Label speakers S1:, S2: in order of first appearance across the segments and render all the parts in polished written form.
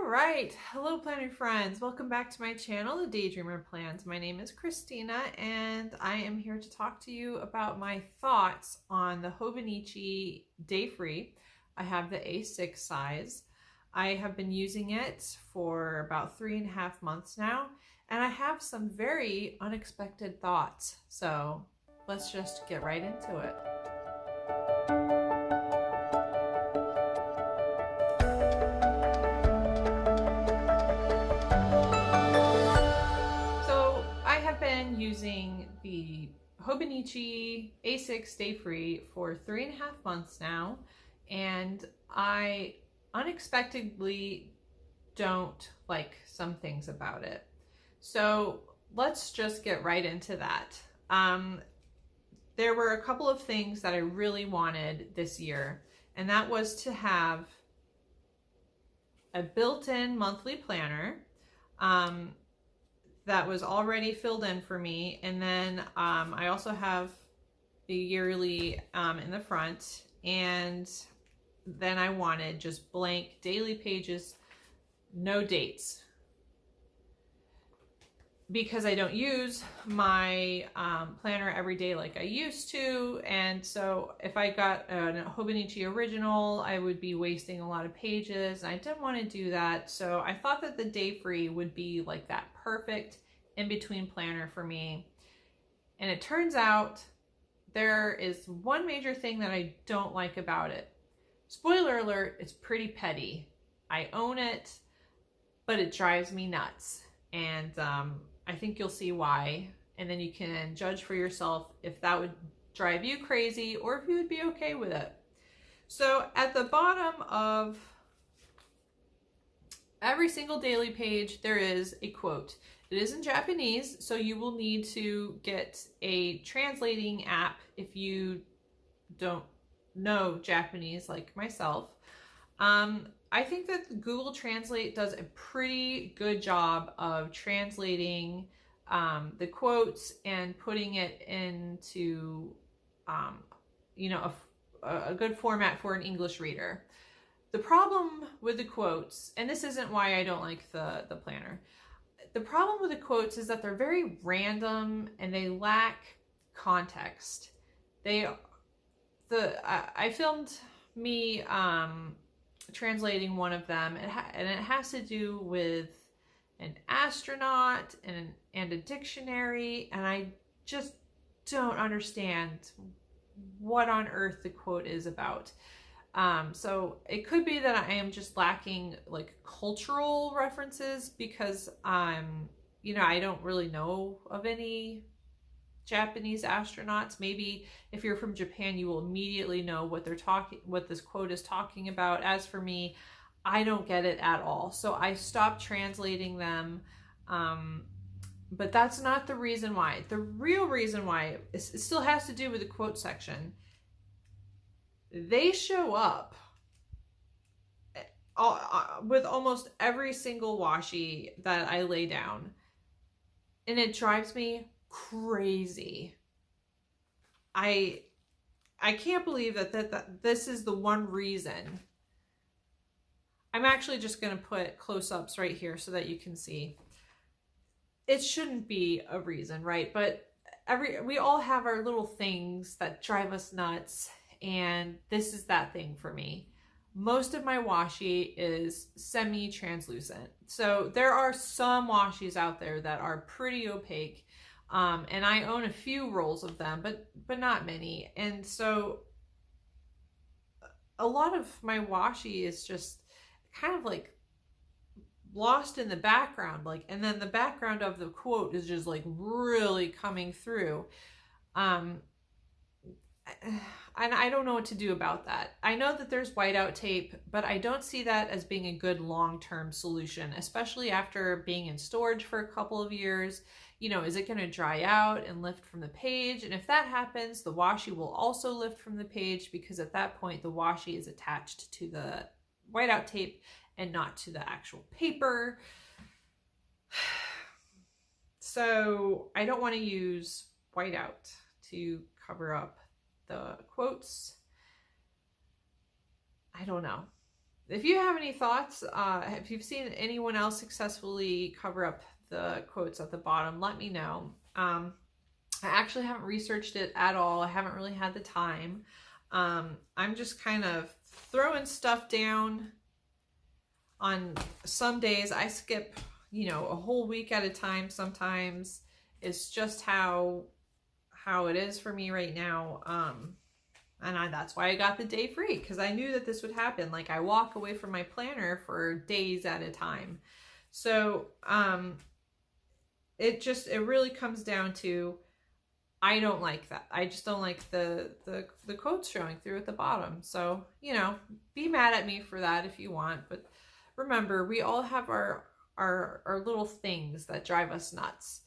S1: right, hello planner friends. Welcome back to my channel, The Daydreamer Plans. My name is Christina and I am here to talk to you about my thoughts on the Hobonichi Day Free. I have the A6 size. I have been using it for about 3.5 months now, and I have some very unexpected thoughts. So let's just get right into it. Using the Hobonichi A6 Day Free for 3.5 months now, and I unexpectedly don't like some things about it. So let's just get right into that. There were a couple of things that I really wanted this year, and that was to have a built-in monthly planner that was already filled in for me, and then I also have the yearly in the front, and then I wanted just blank daily pages, no dates, because I don't use my planner every day like I used to. And so if I got a Hobonichi original, I would be wasting a lot of pages, and I didn't want to do that. So I thought that the Day Free would be like that perfect in-between planner for me. And it turns out there is one major thing that I don't like about it. Spoiler alert, it's pretty petty. I own it, but it drives me nuts. And I think you'll see why, and then you can judge for yourself if that would drive you crazy or if you would be okay with it. So at the bottom of every single daily page, there is a quote. It is in Japanese, so you will need to get a translating app if you don't know Japanese like myself. I think that Google Translate does a pretty good job of translating the quotes and putting it into, a good format for an English reader. The problem with the quotes, and this isn't why I don't like the planner, the problem with the quotes is that they're very random and they lack context. I filmed me translating one of them, and it has to do with an astronaut and a dictionary, and I just don't understand what on earth the quote is about. So it could be that I am just lacking like cultural references, because I don't really know of any Japanese astronauts. Maybe if you're from Japan, you will immediately know what this quote is talking about. As for me, I don't get it at all. So I stopped translating them. But that's not the reason why. The real reason why, it still has to do with the quote section. They show up with almost every single washi that I lay down, and it drives me crazy. I can't believe that this is the one reason. I'm actually just going to put close-ups right here so that you can see. It shouldn't be a reason, right? But we all have our little things that drive us nuts, and this is that thing for me. Most of my washi is semi-translucent. So there are some washis out there that are pretty opaque. And I own a few rolls of them, but not many. And so a lot of my washi is just kind of like lost in the background, and then the background of the quote is just like really coming through. And I don't know what to do about that. I know that there's whiteout tape, but I don't see that as being a good long-term solution, especially after being in storage for a couple of years. Is it going to dry out and lift from the page? And if that happens, the washi will also lift from the page, because at that point the washi is attached to the whiteout tape and not to the actual paper. So I don't want to use whiteout to cover up the quotes. I don't know. if you have any thoughts, if you've seen anyone else successfully cover up the quotes at the bottom, let me know. I actually haven't researched it at all. I haven't really had the time. I'm just kind of throwing stuff down. On some days I skip, you know, a whole week at a time sometimes. It's just how it is for me right now. And that's why I got the day free, because I knew that this would happen. Like, I walk away from my planner for days at a time. So it really comes down to, I don't like that. I just don't like the quotes showing through at the bottom. So, you know, be mad at me for that if you want. But remember, we all have our little things that drive us nuts.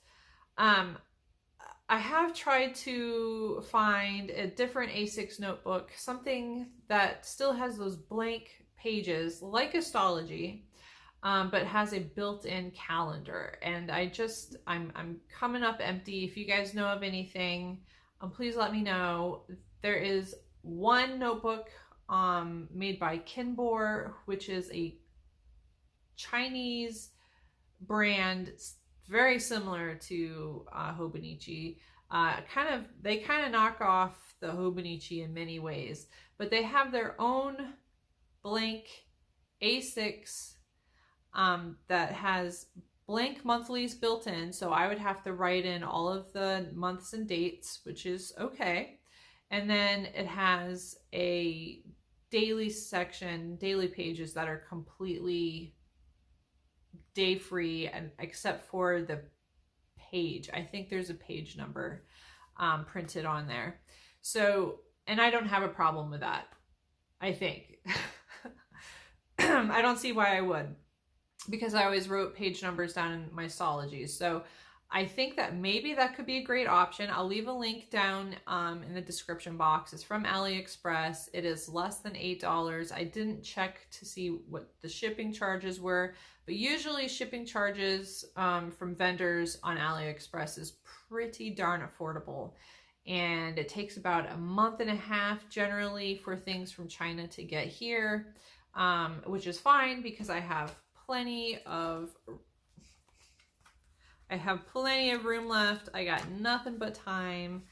S1: I have tried to find a different A6 notebook, something that still has those blank pages like Astrology, but has a built-in calendar. And I'm coming up empty. If you guys know of anything, please let me know. There is one notebook made by Kinbor, which is a Chinese brand, very similar to Hobonichi. They kind of knock off the Hobonichi in many ways, but they have their own blank A6 that has blank monthlies built in. So I would have to write in all of the months and dates, which is okay. And then it has a daily section, daily pages that are completely day free, and except for the page. I think there's a page number printed on there. So, and I don't have a problem with that, I think. I don't see why I would, because I always wrote page numbers down in my Astrology. So I think that maybe that could be a great option. I'll leave a link down in the description box. It's from AliExpress. It is less than $8. I didn't check to see what the shipping charges were, but usually shipping charges from vendors on AliExpress is pretty darn affordable. And it takes about a month and a half generally for things from China to get here, which is fine because I have plenty of room left. I got nothing but time,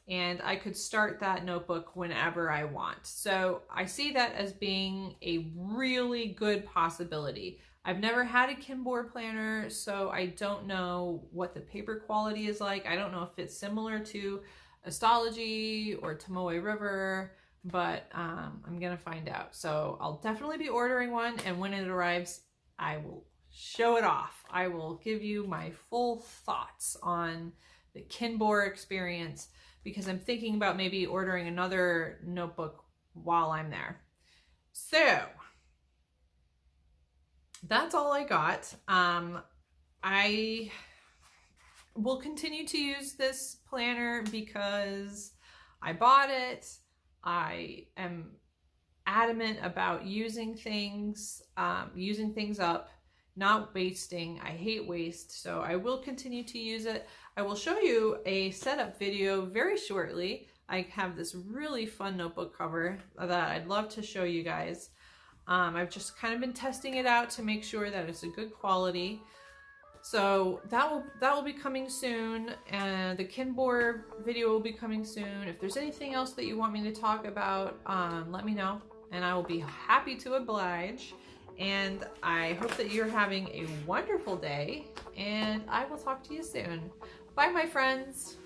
S1: and I could start that notebook whenever I want. So I see that as being a really good possibility. I've never had a Kinbor planner, so I don't know what the paper quality is like. I don't know if it's similar to Astrology or Tomoe River, but I'm gonna find out. So I'll definitely be ordering one, and when it arrives, I will show it off. I will give you my full thoughts on the Kinbor experience, because I'm thinking about maybe ordering another notebook while I'm there. So that's all I got. I will continue to use this planner because I bought it. I am adamant about using things up, not wasting. I hate waste, so I will continue to use it. I will show you a setup video very shortly. I have this really fun notebook cover that I'd love to show you guys. I've just kind of been testing it out to make sure that it's a good quality. So that will be coming soon, and the Kinbor video will be coming soon. If there's anything else that you want me to talk about, let me know, and I will be happy to oblige. And I hope that you're having a wonderful day, and I will talk to you soon. Bye, my friends.